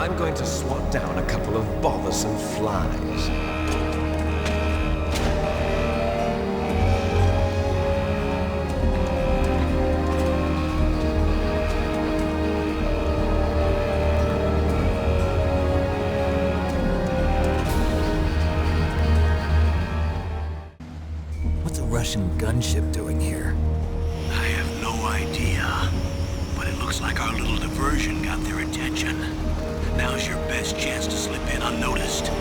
I'm going to swat down a couple of bothersome flies. What's a Russian gunship doing here? I have no idea, but it looks like our little diversion got their attention. Now's your best chance to slip in unnoticed.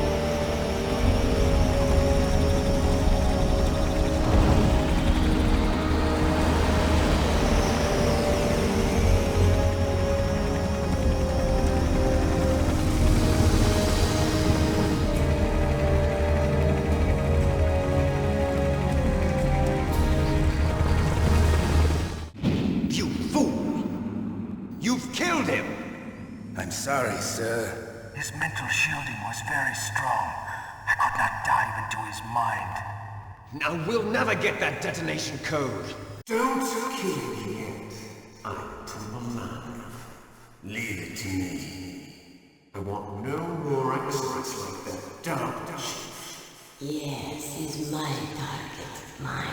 You fool! You've killed him! I'm sorry, sir. His mental shielding was very strong. I could not dive into his mind. Now we'll never get that detonation code. Don't kill me yet. I'm alive. Leave it to me. I want no more accidents like that, don't you? Yes, he's my target. Mine.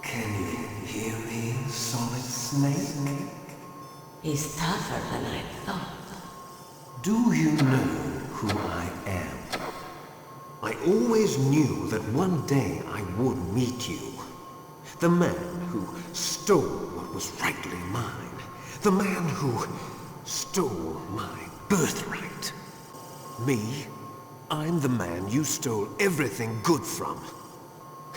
Can you hear me, Solid Snake? He's tougher than I thought. Do you know who I am? I always knew that one day I would meet you. The man who stole what was rightly mine. The man who stole my birthright. Me, I'm the man you stole everything good from.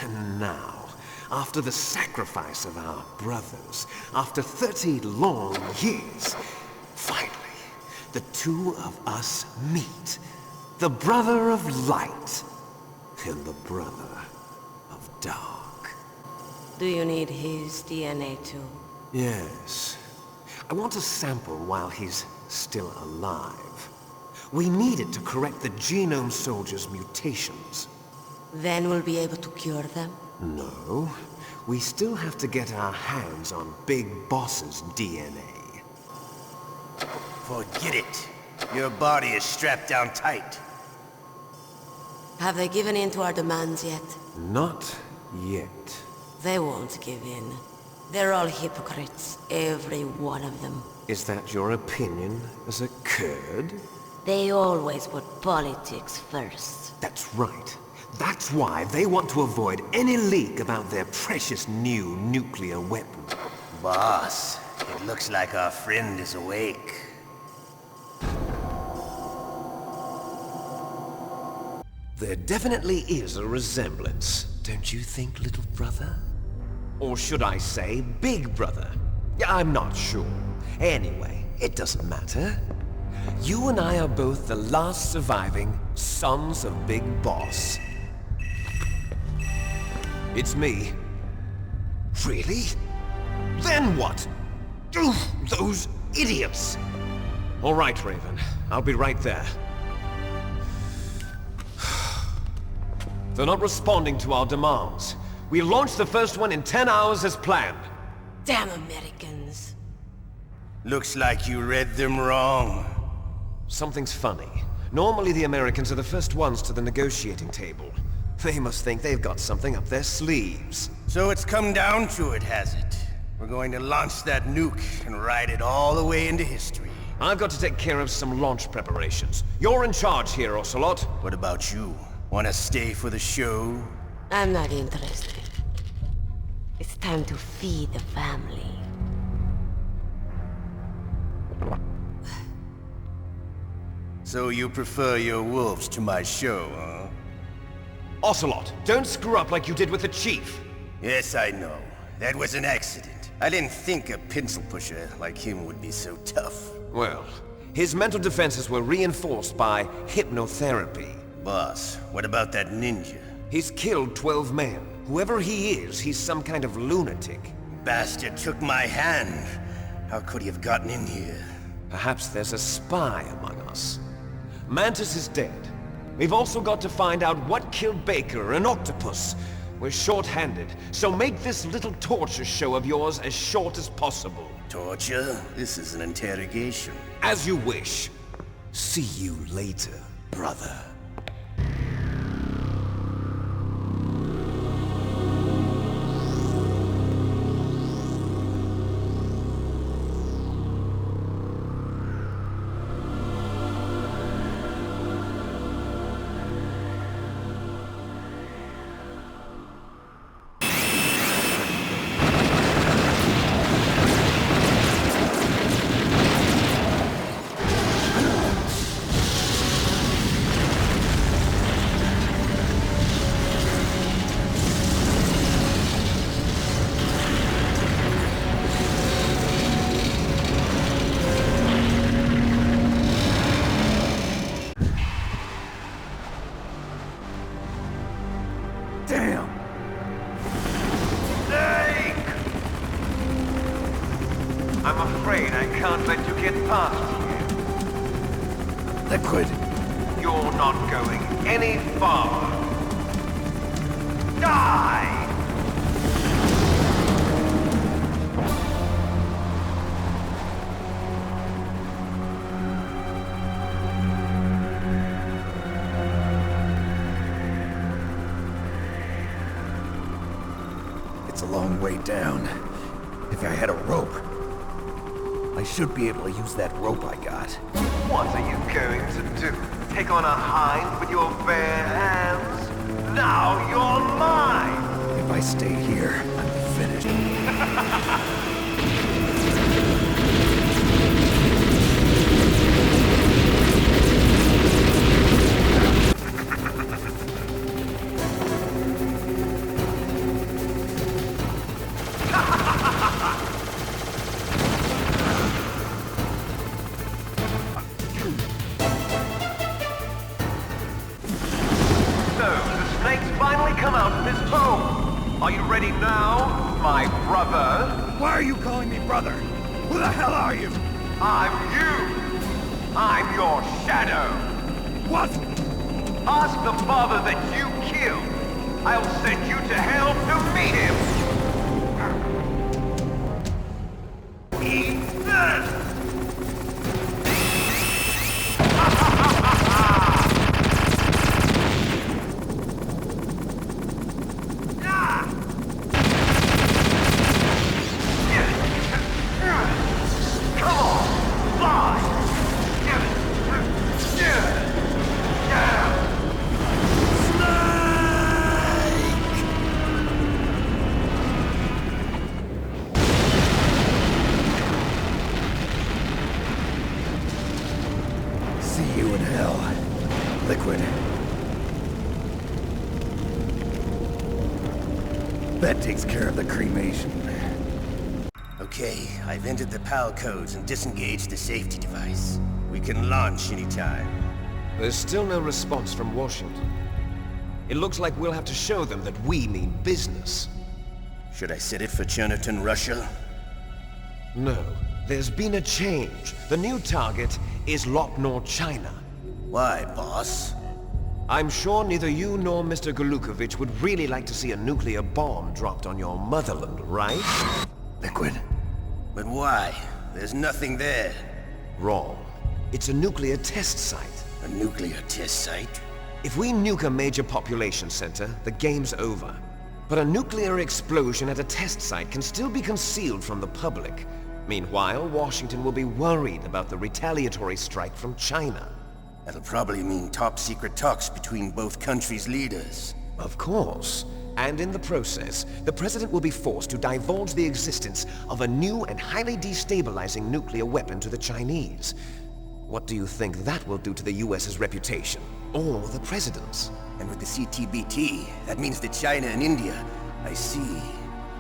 And now, after the sacrifice of our brothers, after 30 long years, finally, the two of us meet. The brother of light and the brother of dark. Do you need his DNA too? Yes. I want a sample while he's still alive. We need it to correct the Genome Soldier's mutations. Then we'll be able to cure them? No. We still have to get our hands on Big Boss's DNA. Forget it. Your body is strapped down tight. Have they given in to our demands yet? Not yet. They won't give in. They're all hypocrites, every one of them. Is that your opinion as a Kurd? They always put politics first. That's right. That's why they want to avoid any leak about their precious new nuclear weapon. Boss, it looks like our friend is awake. There definitely is a resemblance, don't you think, little brother? Or should I say, big brother? I'm not sure. Anyway, it doesn't matter. You and I are both the last surviving sons of Big Boss. It's me. Really? Then what? Oof, those idiots! All right, Raven. I'll be right there. They're not responding to our demands. We launched the first one in 10 hours as planned. Damn Americans. Looks like you read them wrong. Something's funny. Normally the Americans are the first ones to the negotiating table. They must think they've got something up their sleeves. So it's come down to it, has it? We're going to launch that nuke and ride it all the way into history. I've got to take care of some launch preparations. You're in charge here, Ocelot. What about you? Want to stay for the show? I'm not interested. It's time to feed the family. So you prefer your wolves to my show, huh? Ocelot, don't screw up like you did with the Chief. Yes, I know. That was an accident. I didn't think a pencil pusher like him would be so tough. Well, his mental defenses were reinforced by hypnotherapy. Boss, what about that ninja? He's killed 12 men. Whoever he is, he's some kind of lunatic. Bastard took my hand. How could he have gotten in here? Perhaps there's a spy among us. Mantis is dead. We've also got to find out what killed Baker and Octopus. We're short-handed, so make this little torture show of yours as short as possible. Torture? This is an interrogation. As you wish. See you later, brother. Damn! I'm afraid I can't let you get past here. Liquid! You're not going any farther. Die! It's a long way down. If I had a rope, I should be able to use that rope I got. What are you going to do? Take on a hind with your bare hands? Now you're mine! If I stay here, I'm finished. Come out of this hole! Are you ready now, my brother? Why are you calling me brother? Who the hell are you? I'm you! I'm your shadow! What? Ask the father that you killed! I'll send you to hell to meet him! Eat this! See you in hell, Liquid. That takes care of the cremation. Okay, I've entered the PAL codes and disengaged the safety device. We can launch anytime. There's still no response from Washington. It looks like we'll have to show them that we mean business. Should I set it for Chernobyl, Russia? No, there's been a change. The new target is Lopnor, China. Why, boss? I'm sure neither you nor Mr. Golukovich would really like to see a nuclear bomb dropped on your motherland, right? Liquid. But why? There's nothing there. Wrong. It's a nuclear test site. A nuclear test site? If we nuke a major population center, the game's over. But a nuclear explosion at a test site can still be concealed from the public. Meanwhile, Washington will be worried about the retaliatory strike from China. That'll probably mean top-secret talks between both countries' leaders. Of course. And in the process, the President will be forced to divulge the existence of a new and highly destabilizing nuclear weapon to the Chinese. What do you think that will do to the US's reputation? Or the President's? And with the CTBT, that means that China and India... I see.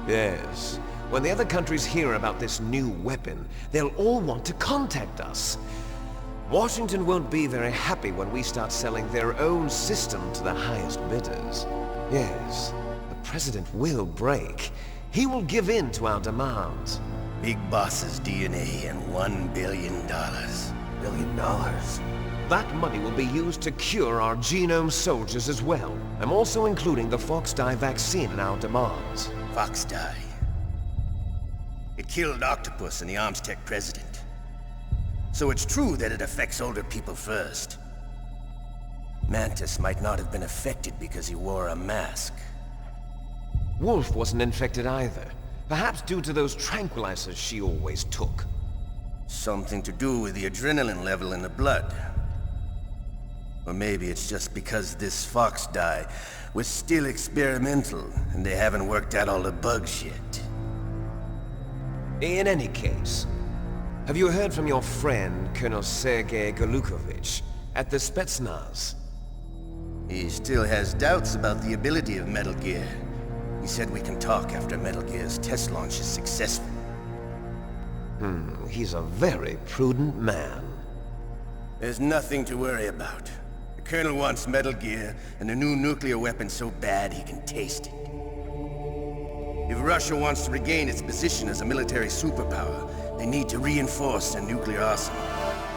Yes. When the other countries hear about this new weapon, they'll all want to contact us. Washington won't be very happy when we start selling their own system to the highest bidders. Yes, the President will break. He will give in to our demands. Big Boss's DNA and $1 billion. $1 billion? That money will be used to cure our genome soldiers as well. I'm also including the Fox-Die vaccine in our demands. Fox-Die. It killed Octopus and the Armstech president. So it's true that it affects older people first. Mantis might not have been affected because he wore a mask. Wolf wasn't infected either. Perhaps due to those tranquilizers she always took. Something to do with the adrenaline level in the blood. Or maybe it's just because this fox dye was still experimental and they haven't worked out all the bugs yet. In any case, have you heard from your friend, Colonel Sergei Golukovich, at the Spetsnaz? He still has doubts about the ability of Metal Gear. He said we can talk after Metal Gear's test launch is successful. He's a very prudent man. There's nothing to worry about. The Colonel wants Metal Gear and a new nuclear weapon so bad he can taste it. If Russia wants to regain its position as a military superpower, they need to reinforce their nuclear arsenal.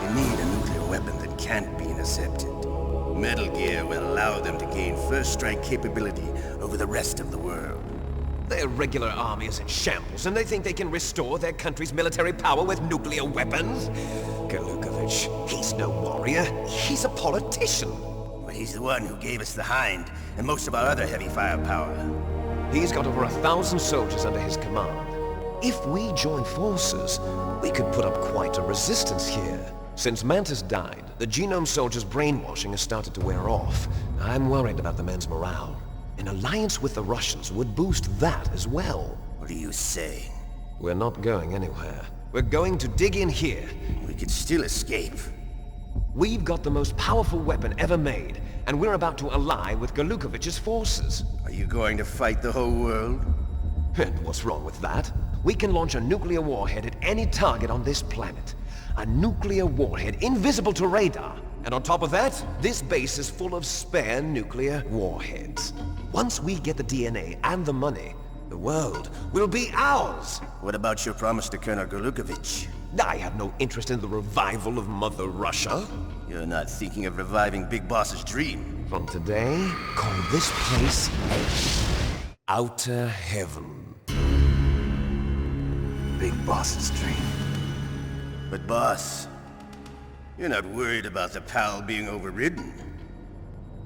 They need a nuclear weapon that can't be intercepted. Metal Gear will allow them to gain first strike capability over the rest of the world. Their regular army is in shambles, and they think they can restore their country's military power with nuclear weapons? Golukovich, he's no warrior. He's a politician. But he's the one who gave us the Hind and most of our other heavy firepower. He's got over 1,000 soldiers under his command. If we join forces, we could put up quite a resistance here. Since Mantis died, the Genome Soldier's brainwashing has started to wear off. I'm worried about the men's morale. An alliance with the Russians would boost that as well. What are you saying? We're not going anywhere. We're going to dig in here. We could still escape. We've got the most powerful weapon ever made, and we're about to ally with Golukovich's forces. Are you going to fight the whole world? And what's wrong with that? We can launch a nuclear warhead at any target on this planet. A nuclear warhead invisible to radar. And on top of that, this base is full of spare nuclear warheads. Once we get the DNA and the money, the world will be ours! What about your promise to Colonel Golukovich? I have no interest in the revival of Mother Russia. You're not thinking of reviving Big Boss's dream. From today, call this place Outer Heaven. Big Boss's dream. But boss, you're not worried about the PAL being overridden.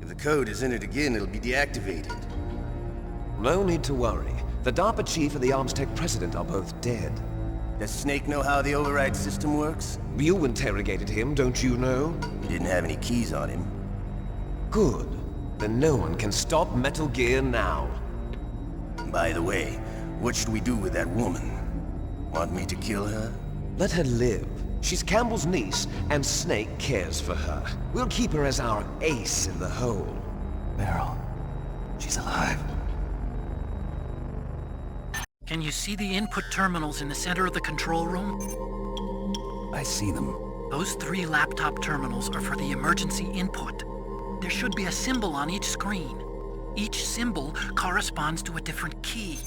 If the code is entered again, it'll be deactivated. No need to worry. The DARPA chief and the Armstech president are both dead. Does Snake know how the override system works? You interrogated him, don't you know? He didn't have any keys on him. Good. Then no one can stop Metal Gear now. By the way, what should we do with that woman? Want me to kill her? Let her live. She's Campbell's niece, and Snake cares for her. We'll keep her as our ace in the hole. Meryl, she's alive. Can you see the input terminals in the center of the control room? I see them. Those 3 laptop terminals are for the emergency input. There should be a symbol on each screen. Each symbol corresponds to a different key.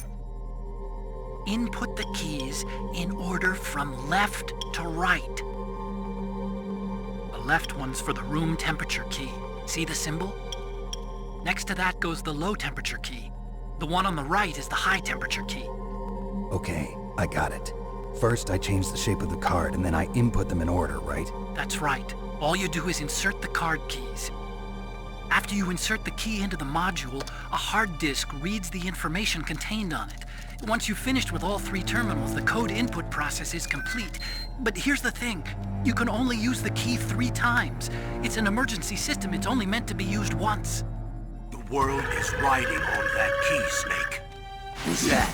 Input the keys in order from left to right. The left one's for the room temperature key. See the symbol? Next to that goes the low temperature key. The one on the right is the high temperature key. Okay, I got it. First, I change the shape of the card, and then I input them in order, right? That's right. All you do is insert the card keys. After you insert the key into the module, a hard disk reads the information contained on it. Once you've finished with all 3 terminals, the code input process is complete. But here's the thing. You can only use the key 3 times. It's an emergency system. It's only meant to be used once. The world is riding on that key, Snake. Who's that?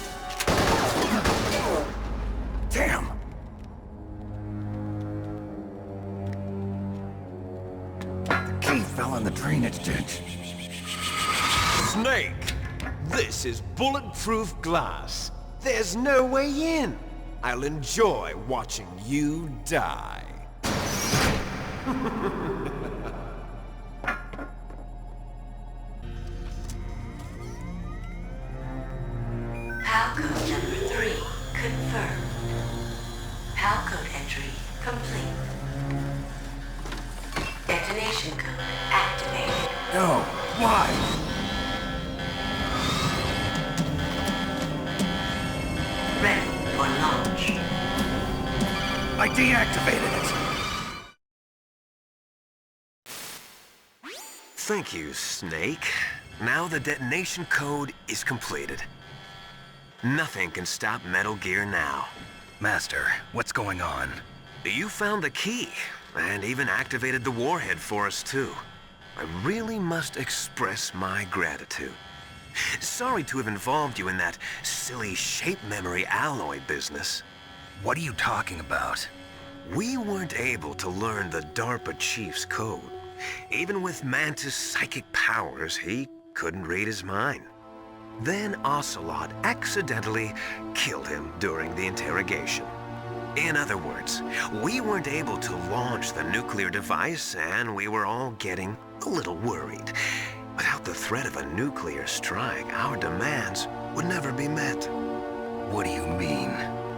Damn! The key fell in the drainage ditch. Snake! This is bulletproof glass. There's no way in. I'll enjoy watching you die. PAL code number 3 confirmed. PAL code entry complete. Detonation code activated. No, why? Ready for launch. I deactivated it. Thank you, Snake. Now the detonation code is completed. Nothing can stop Metal Gear now. Master, what's going on? You found the key, and even activated the warhead for us too. I really must express my gratitude. Sorry to have involved you in that silly shape memory alloy business. What are you talking about? We weren't able to learn the DARPA chief's code. Even with Mantis' psychic powers, he couldn't read his mind. Then Ocelot accidentally killed him during the interrogation. In other words, we weren't able to launch the nuclear device, and we were all getting a little worried. Without the threat of a nuclear strike, our demands would never be met. What do you mean?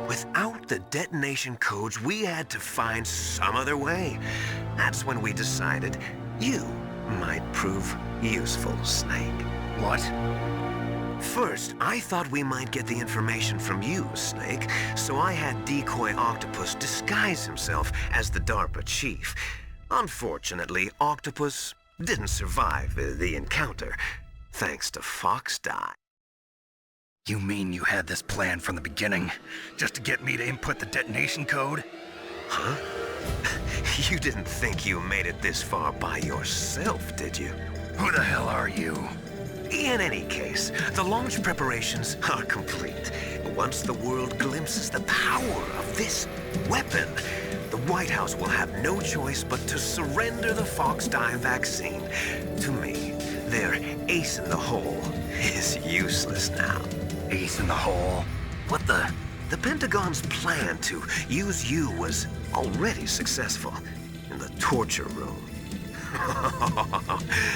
Without the detonation codes, we had to find some other way. That's when we decided you might prove useful, Snake. What? First, I thought we might get the information from you, Snake, so I had Decoy Octopus disguise himself as the DARPA chief. Unfortunately, Octopus didn't survive the encounter, thanks to Fox Die. You mean you had this plan from the beginning, just to get me to input the detonation code? Huh? You didn't think you made it this far by yourself, did you? Who the hell are you? In any case, the launch preparations are complete. Once the world glimpses the power of this weapon, the White House will have no choice but to surrender the Fox Die vaccine to me. Their ace in the hole is useless now. Ace in the hole? What the? The Pentagon's plan to use you was already successful in the torture room.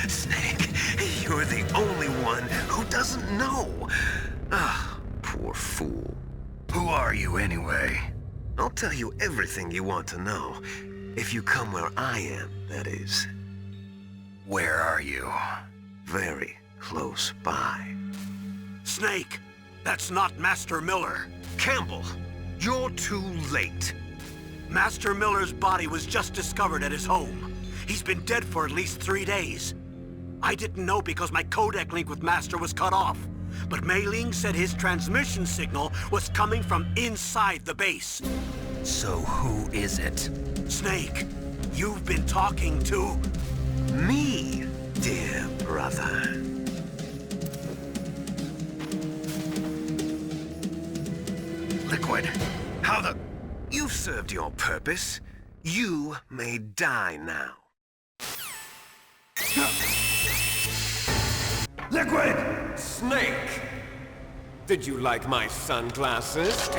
Snake, you're the only one who doesn't know. Ah, poor fool. Who are you anyway? I'll tell you everything you want to know. If you come where I am, that is. Where are you? Very close by. Snake, that's not Master Miller. Campbell, you're too late. Master Miller's body was just discovered at his home. He's been dead for at least 3 days. I didn't know because my codec link with Master was cut off. But Mei Ling said his transmission signal was coming from inside the base. So who is it? Snake, you've been talking to... Me, dear brother. Liquid, how the... You've served your purpose. You may die now. Liquid! Snake! Did you like my sunglasses?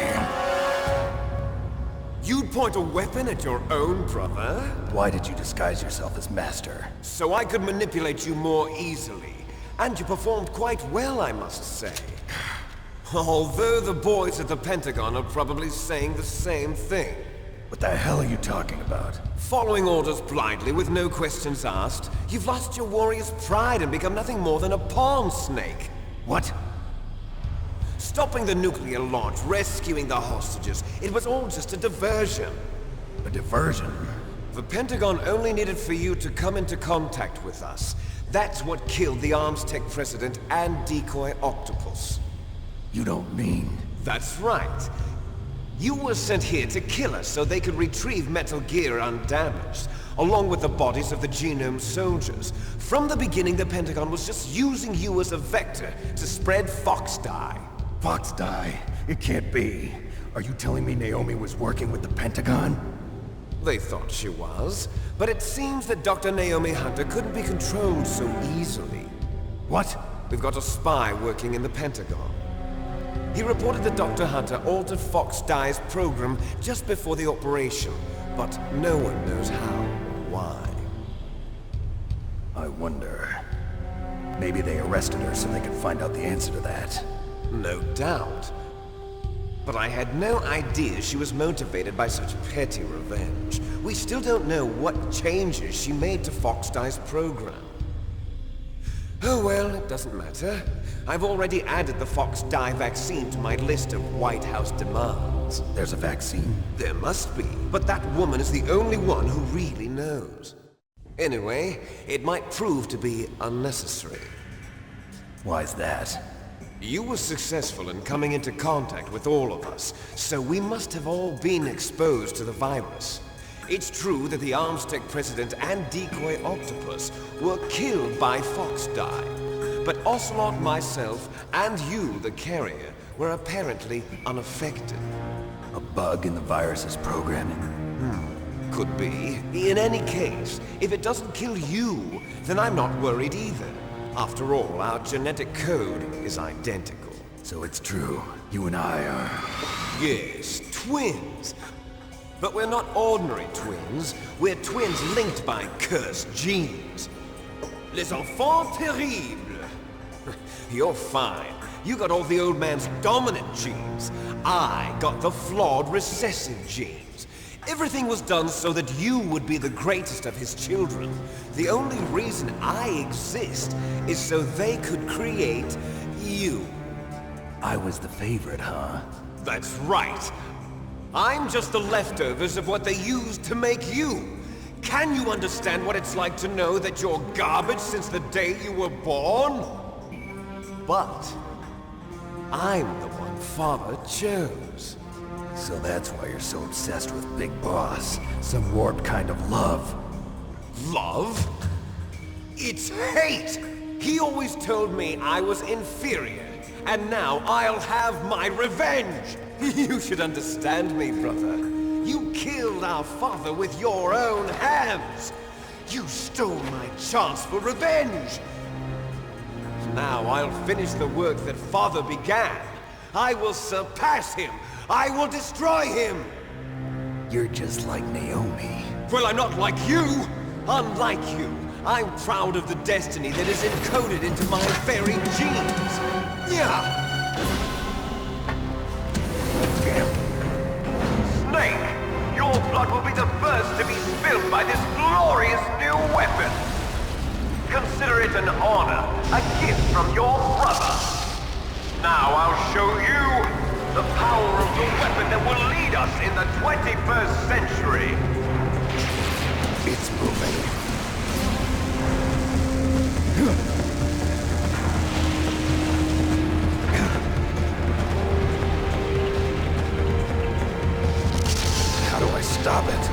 You'd point a weapon at your own brother? Why did you disguise yourself as Master? So I could manipulate you more easily. And you performed quite well, I must say. Although the boys at the Pentagon are probably saying the same thing. What the hell are you talking about? Following orders blindly with no questions asked, you've lost your warrior's pride and become nothing more than a pawn, Snake. What? Stopping the nuclear launch, rescuing the hostages, it was all just a diversion. A diversion? The Pentagon only needed for you to come into contact with us. That's what killed the Arms Tech president and Decoy Octopus. You don't mean... That's right. You were sent here to kill us so they could retrieve Metal Gear undamaged, along with the bodies of the Genome soldiers. From the beginning, the Pentagon was just using you as a vector to spread Fox Die. Fox Die? It can't be. Are you telling me Naomi was working with the Pentagon? They thought she was, but it seems that Dr. Naomi Hunter couldn't be controlled so easily. What? We've got a spy working in the Pentagon. He reported that Dr. Hunter altered Fox Die's program just before the operation, but no one knows how or why. I wonder... Maybe they arrested her so they could find out the answer to that. No doubt. But I had no idea she was motivated by such petty revenge. We still don't know what changes she made to Fox Die's program. Oh well, it doesn't matter. I've already added the Fox Die vaccine to my list of White House demands. There's a vaccine? There must be, but that woman is the only one who really knows. Anyway, it might prove to be unnecessary. Why's that? You were successful in coming into contact with all of us, so we must have all been exposed to the virus. It's true that the Armstech President and Decoy Octopus were killed by Foxdie, but Ocelot, myself, and you, the carrier, were apparently unaffected. A bug in the virus's programming? Could be. In any case, if it doesn't kill you, then I'm not worried either. After all, our genetic code is identical. So it's true. You and I are... Yes, twins. But we're not ordinary twins. We're twins linked by cursed genes. Les enfants terribles. You're fine. You got all the old man's dominant genes. I got the flawed recessive genes. Everything was done so that you would be the greatest of his children. The only reason I exist is so they could create you. I was the favorite, huh? That's right. I'm just the leftovers of what they used to make you. Can you understand what it's like to know that you're garbage since the day you were born? But I'm the one Father chose. So that's why you're so obsessed with Big Boss. Some warped kind of love. Love? It's hate! He always told me I was inferior, and now I'll have my revenge! You should understand me, brother. You killed our father with your own hands! You stole my chance for revenge! Now I'll finish the work that Father began. I will surpass him! I will destroy him! You're just like Naomi. Well, I'm not like you! Unlike you, I'm proud of the destiny that is encoded into my very genes! Yeah! Snake, your blood will be the first to be spilled by this glorious new weapon. Consider it an honor, a gift from your brother. Now I'll show you the power of the weapon that will lead us in the 21st century. It's moving. How do I stop it?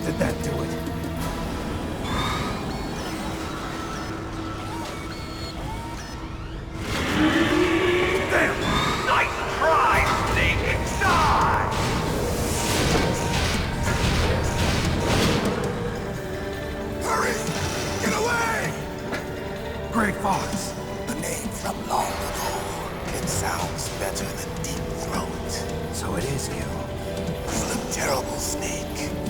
Did that do it? Damn! Nice try, Snake! Die! Hurry! Get away! Great Fox! A name from long ago. It sounds better than Deep Throat. So it is you. You look terrible, Snake.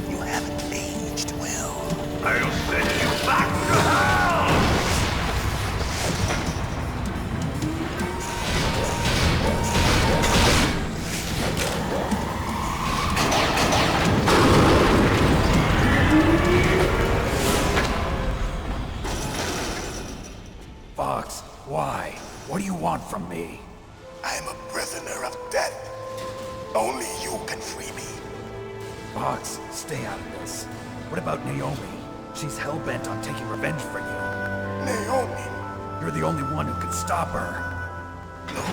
You haven't aged well. I'll send you back to hell! Fox, why? What do you want from me? I'm a prisoner of death. Only you can free me. Fox, stay out of this. What about Naomi? She's hell-bent on taking revenge for you. Naomi? You're the only one who can stop her. No,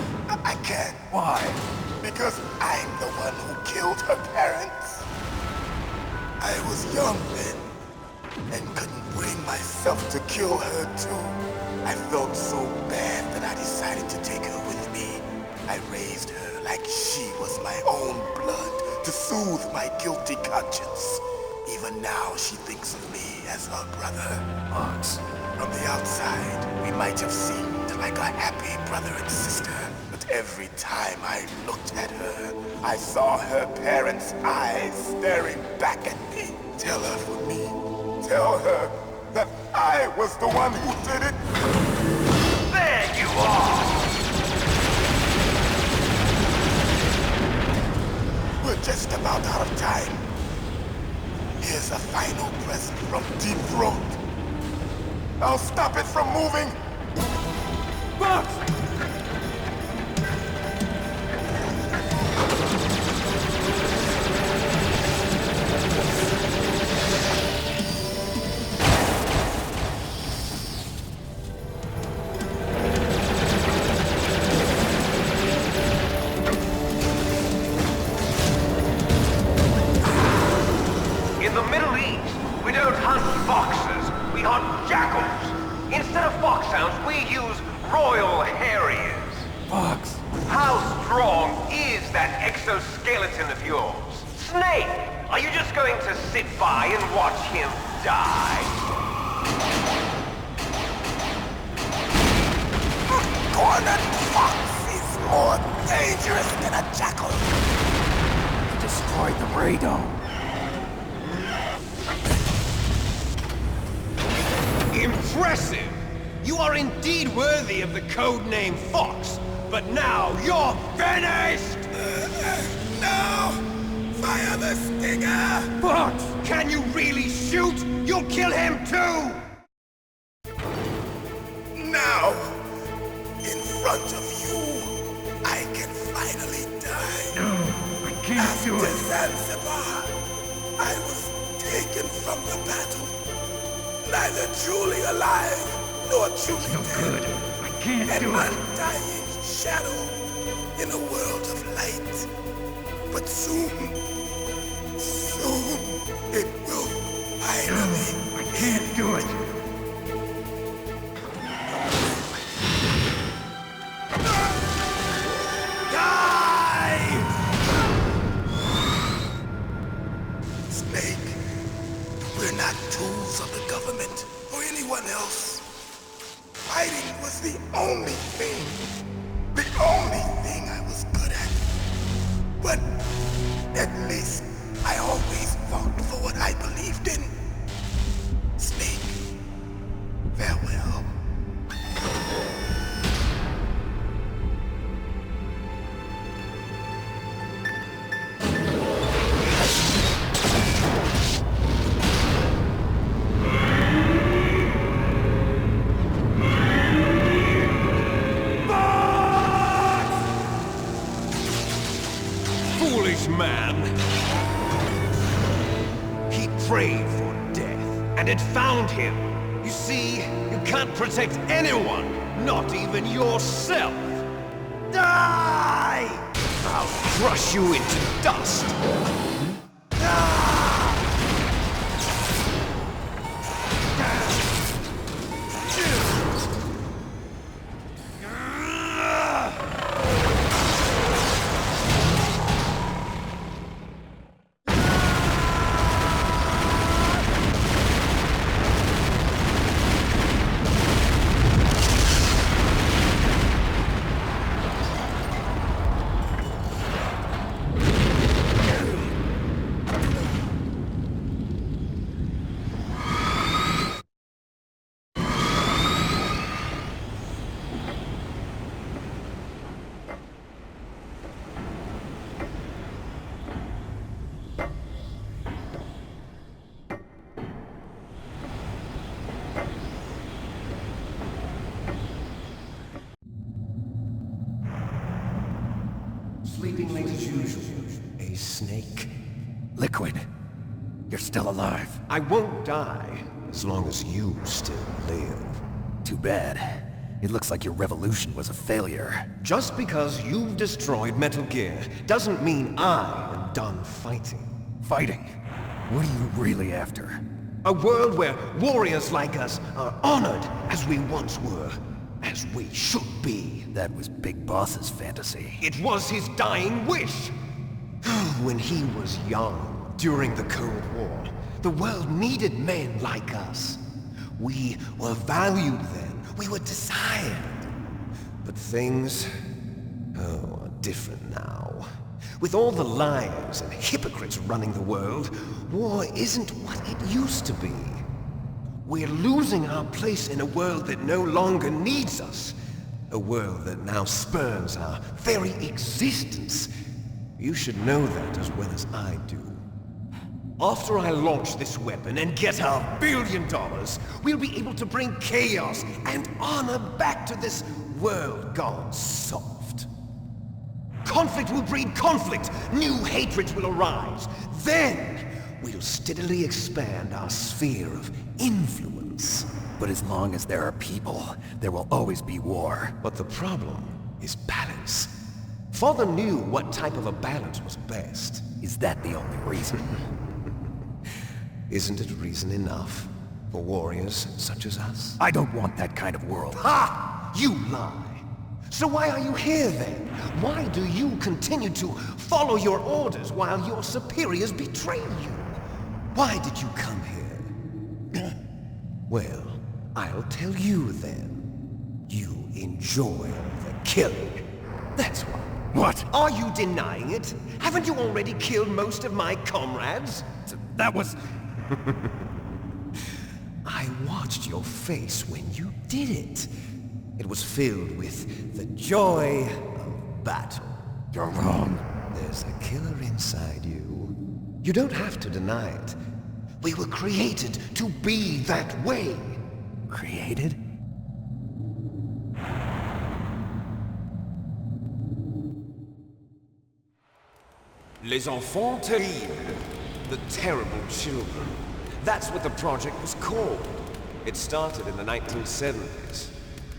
I can't. Why? Because I'm the one who killed her parents. I was young then, and couldn't bring myself to kill her too. I felt so bad that I decided to take her with me. I raised her like she was my own blood to soothe my guilty conscience. even now she thinks of me as her brother. Fox. From the outside, we might have seemed like a happy brother and sister, but every time I looked at her, I saw her parents' eyes staring back at me. Tell her for me. Tell her that I was the one who did it. There you are! We're just about out of time. Here's a final present from Deep Throat. I'll stop it from moving! Fox! In the Middle East, we don't hunt foxes, we hunt jackals. Instead of foxhounds, we use Royal Harriers. Fox. How strong is that exoskeleton of yours? Snake, are you just going to sit by and watch him die? A cornered fox is more dangerous than a jackal. Destroyed the radome. Impressive! You are indeed worthy of the codename Fox, but now you're finished! No! Fire the stinger! Fox! Can you really shoot? You'll kill him too! Now, in front of you, I can finally die. No, I can't do After it. Zanzibar, I was taken from the battle. Neither truly alive, nor truly No dead. good. I can't An do it. undying shadow in a world of light. But soon, it will finally I can't do it. Snake, we're not tools of the government or anyone else. Fighting was the only thing I was good at. But at least I always fought for what I believed in. Snake, farewell. Foolish man! He prayed for death, and it found him. You see, you can't protect anyone, not even yourself. Die! I'll crush you into dust. Sleeping late as usual. A snake. Liquid. You're still alive. I won't die as long as you still live. Too bad. It looks like your revolution was a failure. Just because you've destroyed Metal Gear doesn't mean I am done fighting. Fighting? What are you really after? A world where warriors like us are honored as we once were, as we should be. That was Big Boss's fantasy. It was his dying wish. When he was young, during the Cold War, The world needed men like us. We were valued then. We were desired. But things, are different now. With all the liars and hypocrites running the world, war isn't what it used to be. We're losing our place in a world that no longer needs us. A world that now spurns our very existence. You should know that as well as I do. After I launch this weapon and get $1 billion, we'll be able to bring chaos and honor back to this world gone soft. Conflict will breed conflict. New hatreds will arise. Then, we'll steadily expand our sphere of influence. But as long as there are people, there will always be war. But the problem is balance. Father knew what type of a balance was best. Is that the only reason? Isn't it reason enough for warriors such as us? I don't want that kind of world. Ha! You lie! So why are you here then? Why do you continue to follow your orders while your superiors betray you? Why did you come here? Well, I'll tell you then. You enjoy the killing. That's why. What? Are you denying it? Haven't you already killed most of my comrades? That was... I watched your face when you did it. It was filled with the joy of battle. You're wrong. There's a killer inside you. You don't have to deny it. We were created to be that way. Created? Les enfants terribles. The terrible children. That's what the project was called. It started in the 1970s.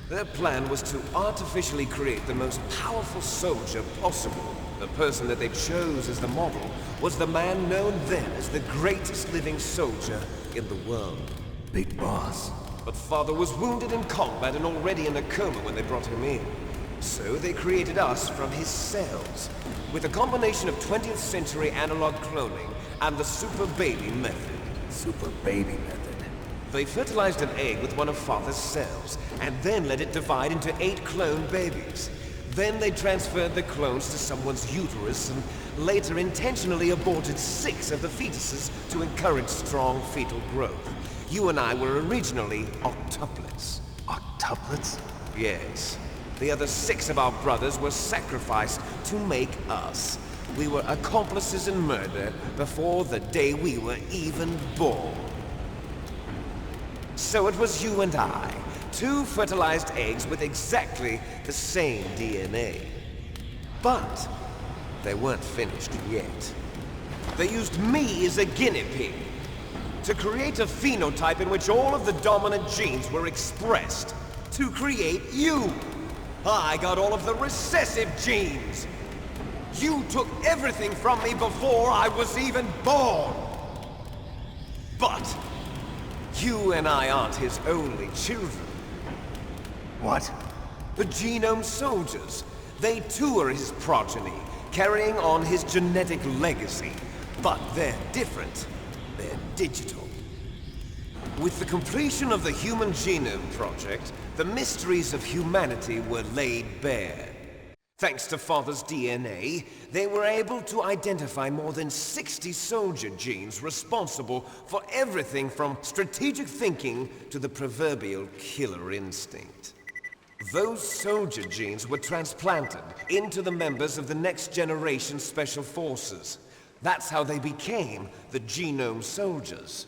Their plan was to artificially create the most powerful soldier possible. The person that they chose as the model was the man known then as the greatest living soldier in the world. Big Boss. But Father was wounded in combat and already in a coma when they brought him in. So they created us from his cells, with a combination of 20th century analog cloning and the super baby method. Super baby method. They fertilized an egg with one of Father's cells, and then let it divide into 8 clone babies. Then they transferred the clones to someone's uterus, and later intentionally aborted 6 of the fetuses to encourage strong fetal growth. You and I were originally octuplets. Octuplets? Yes. The other 6 of our brothers were sacrificed to make us. We were accomplices in murder before the day we were even born. So it was you and I, 2 fertilized eggs with exactly the same DNA. But they weren't finished yet. They used me as a guinea pig to create a phenotype in which all of the dominant genes were expressed. To create you! I got all of the recessive genes! You took everything from me before I was even born! But you and I aren't his only children. What? The Genome Soldiers. They too are his progeny, carrying on his genetic legacy. But they're different. They're digital. With the completion of the Human Genome Project, the mysteries of humanity were laid bare. Thanks to Father's DNA, they were able to identify more than 60 soldier genes responsible for everything from strategic thinking to the proverbial killer instinct. Those soldier genes were transplanted into the members of the next generation Special Forces. That's how they became the Genome Soldiers.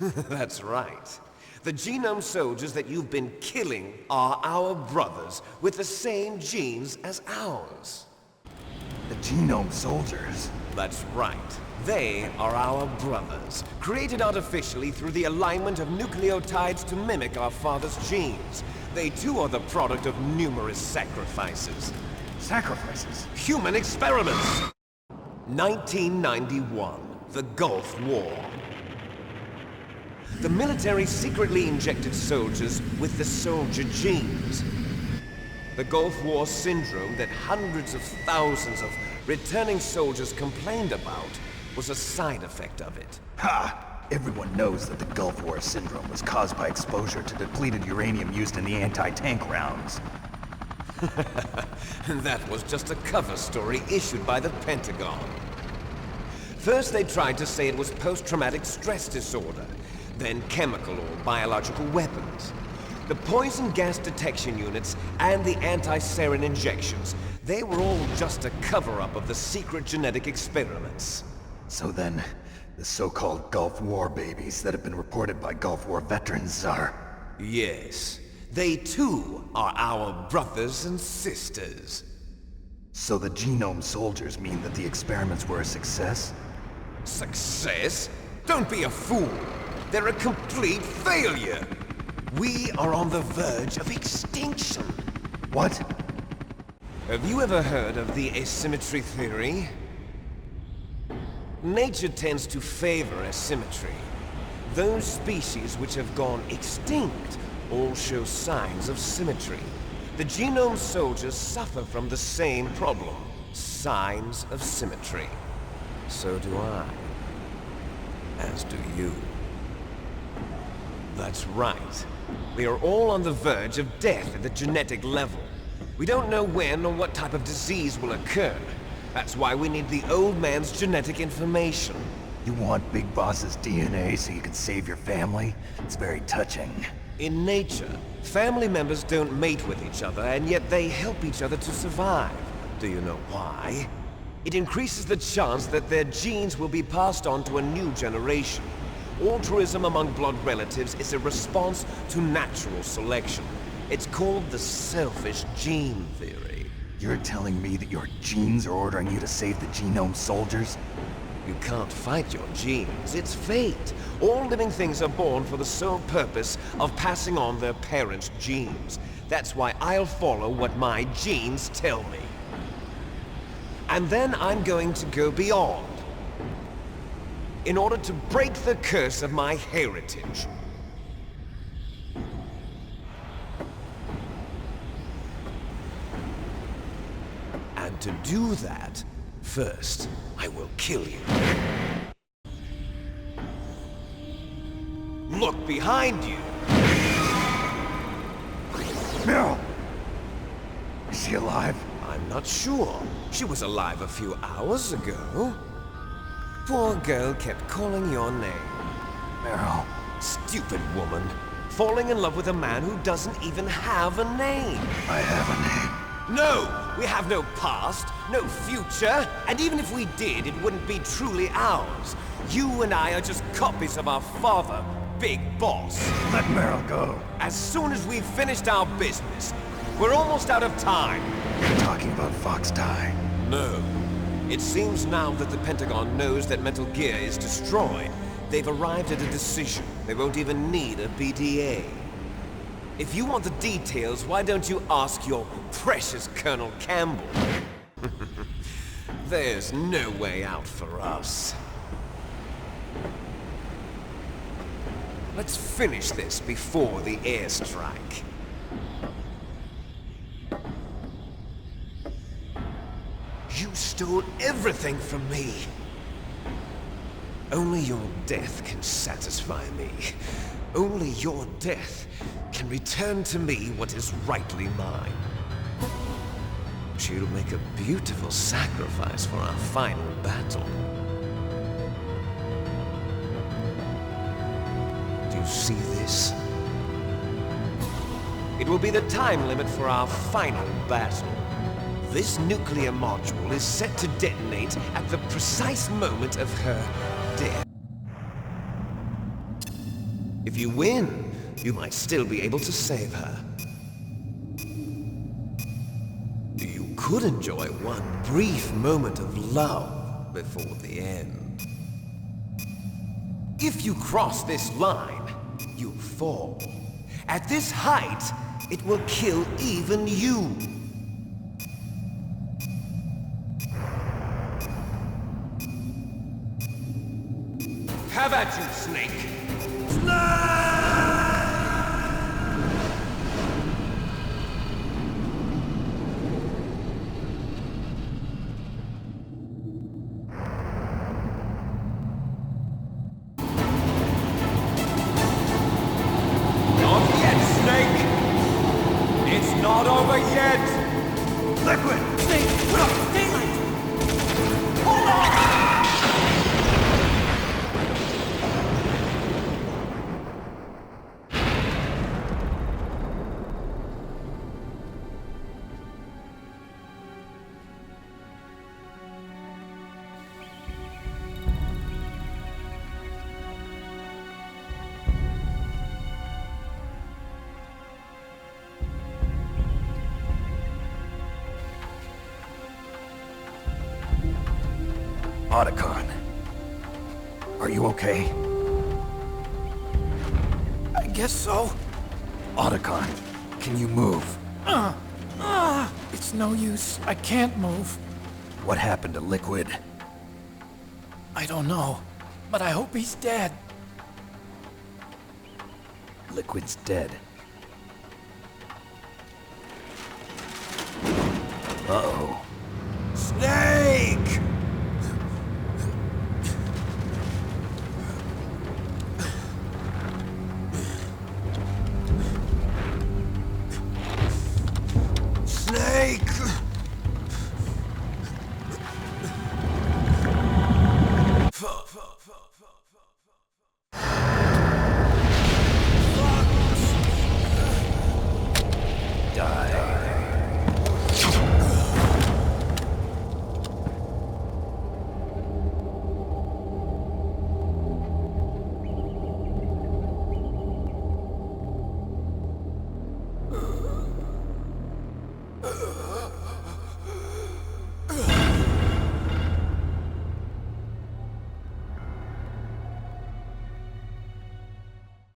That's right. The Genome Soldiers that you've been killing are our brothers with the same genes as ours. The Genome Soldiers? That's right. They are our brothers, created artificially through the alignment of nucleotides to mimic our father's genes. They too are the product of numerous sacrifices. Sacrifices? Human experiments! 1991, the Gulf War. The military secretly injected soldiers with the soldier genes. The Gulf War syndrome that hundreds of thousands of returning soldiers complained about was a side effect of it. Ha! Everyone knows that the Gulf War syndrome was caused by exposure to depleted uranium used in the anti-tank rounds. That was just a cover story issued by the Pentagon. First they tried to say it was post-traumatic stress disorder, then chemical or biological weapons. The poison gas detection units and the anti-sarin injections, they were all just a cover-up of the secret genetic experiments. So then, the so-called Gulf War babies that have been reported by Gulf War veterans are... Yes. They too are our brothers and sisters. So the genome soldiers mean that the experiments were a success? Success? Don't be a fool! They're a complete failure! We are on the verge of extinction! What? Have you ever heard of the asymmetry theory? Nature tends to favor asymmetry. Those species which have gone extinct all show signs of symmetry. The genome soldiers suffer from the same problem. Signs of symmetry. So do I. As do you. That's right. We are all on the verge of death at the genetic level. We don't know when or what type of disease will occur. That's why we need the old man's genetic information. You want Big Boss's DNA so you can save your family? It's very touching. In nature, family members don't mate with each other, and yet they help each other to survive. Do you know why? It increases the chance that their genes will be passed on to a new generation. Altruism among blood relatives is a response to natural selection. It's called the selfish gene theory. You're telling me that your genes are ordering you to save the genome soldiers? You can't fight your genes. It's fate. All living things are born for the sole purpose of passing on their parents' genes. That's why I'll follow what my genes tell me. And then I'm going to go beyond. In order to break the curse of my heritage. And to do that, first, I will kill you. Look behind you! Meryl! Is she alive? I'm not sure. She was alive a few hours ago. Poor girl kept calling your name. Meryl. Stupid woman. Falling in love with a man who doesn't even have a name. I have a name. No! We have no past, no future, and even if we did, it wouldn't be truly ours. You and I are just copies of our father, Big Boss. Let Meryl go. As soon as we've finished our business, we're almost out of time. You're talking about Fox Die. No. It seems now that the Pentagon knows that Metal Gear is destroyed. They've arrived at a decision. They won't even need a BDA. If you want the details, why don't you ask your precious Colonel Campbell? There's no way out for us. Let's finish this before the airstrike. You stole everything from me. Only your death can satisfy me. Only your death can return to me what is rightly mine. She'll make a beautiful sacrifice for our final battle. Do you see this? It will be the time limit for our final battle. This nuclear module is set to detonate at the precise moment of her death. If you win, you might still be able to save her. You could enjoy one brief moment of love before the end. If you cross this line, you'll fall. At this height, it will kill even you. Have at you, Snake! Not over yet! Liquid! Daylight! Otacon. Are you okay? I guess so. Otacon, can you move? It's no use. I can't move. What happened to Liquid? I don't know, but I hope he's dead. Liquid's dead. Uh-oh.